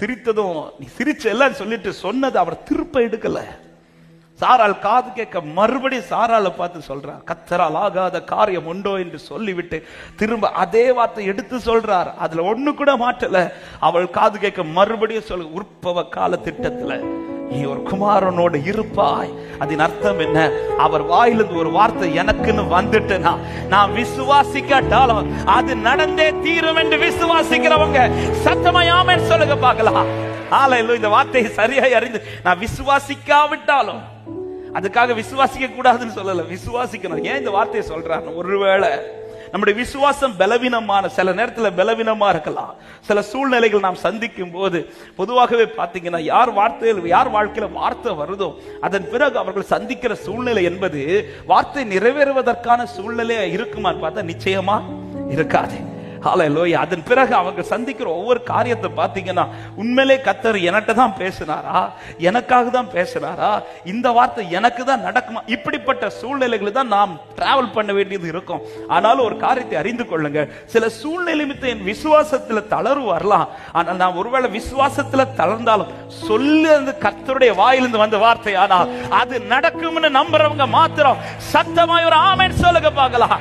சிரித்ததும் நீ சிரிச்ச எல்லாம் சொல்லிட்டு சொன்னது அவர் திருப்ப எடுக்கல. சாராள் காது கேட்க மறுபடியும் சாராளை பார்த்து சொல்றார், கர்த்தரால் ஆகாத காரியம் உண்டோ என்று சொல்லிவிட்டு திரும்ப அதே வார்த்தை எடுத்து சொல்றார். அதுல ஒண்ணு கூட மாற்றல. அவள் காது கேட்க மறுபடியும் சொல்ல, உற்பவ கால திட்டத்துல நீ ஒரு குமாரனோடு இருப்பாய். அதன் அர்த்தம் என்ன? அவர் வாயிலிருந்து ஒரு வார்த்தை எனக்குன்னு வந்துட்டுனா நான் விசுவாசிக்காட்டாலும் அது நடந்தே தீரும் என்று விசுவாசிக்கிறவங்க சத்தமா ஆமென் சொல்லுங்க பார்க்கலாம். ஹல்லேலூயா. இந்த வார்த்தையை சரியாய் அறிந்து நான் விசுவாசிக்காவிட்டாலும், அதுக்காக விசுவாசிக்க கூடாதுன்னு சொல்லல, விசுவாசிக்கணும். ஏன் இந்த வார்த்தையை சொல்றாங்க? ஒருவேளை நம்முடைய விசுவாசம் பலவீனமான, சில நேரத்தில் பலவீனமா இருக்கலாம். சில சூழ்நிலைகள் நாம் சந்திக்கும் போது பொதுவாகவே பாத்தீங்கன்னா யார் வாழ்க்கையில வார்த்தை வருதோ அதன் பிறகு அவர்கள் சந்திக்கிற சூழ்நிலை என்பது வார்த்தை நிறைவேறுவதற்கான சூழ்நிலையா இருக்குமான்னு பார்த்தா நிச்சயமா இருக்காது. ஹல்லேலூயா. அதன் பிறகு அவங்க சந்திக்கிற ஒவ்வொரு காரியத்தை பார்த்தீங்கன்னா உண்மையிலே கர்த்தர் என்கிட்ட தான் பேசினாரா, எனக்காக தான் பேசினாரா, இந்த வார்த்தை எனக்கு தான் நடக்குமா, இப்படிப்பட்ட சூழ்நிலைகளை தான் நாம் டிராவல் பண்ண வேண்டியது இருக்கும். ஆனாலும் ஒரு காரியத்தை அறிந்து கொள்ளுங்க, சில சூழ்நிலை நிமித்தம் என் விசுவாசத்துல தளர்வு வரலாம். ஆனால் நான் ஒருவேளை விசுவாசத்துல தளர்ந்தாலும் சொல்லி அந்த கர்த்தருடைய வாயிலிருந்து வந்த வார்த்தை ஆனால் அது நடக்கும்னு நம்புறவங்க மாத்திரம் சத்தமாய் ஒரு ஆமென் சொல்லுங்க பார்க்கலாம்.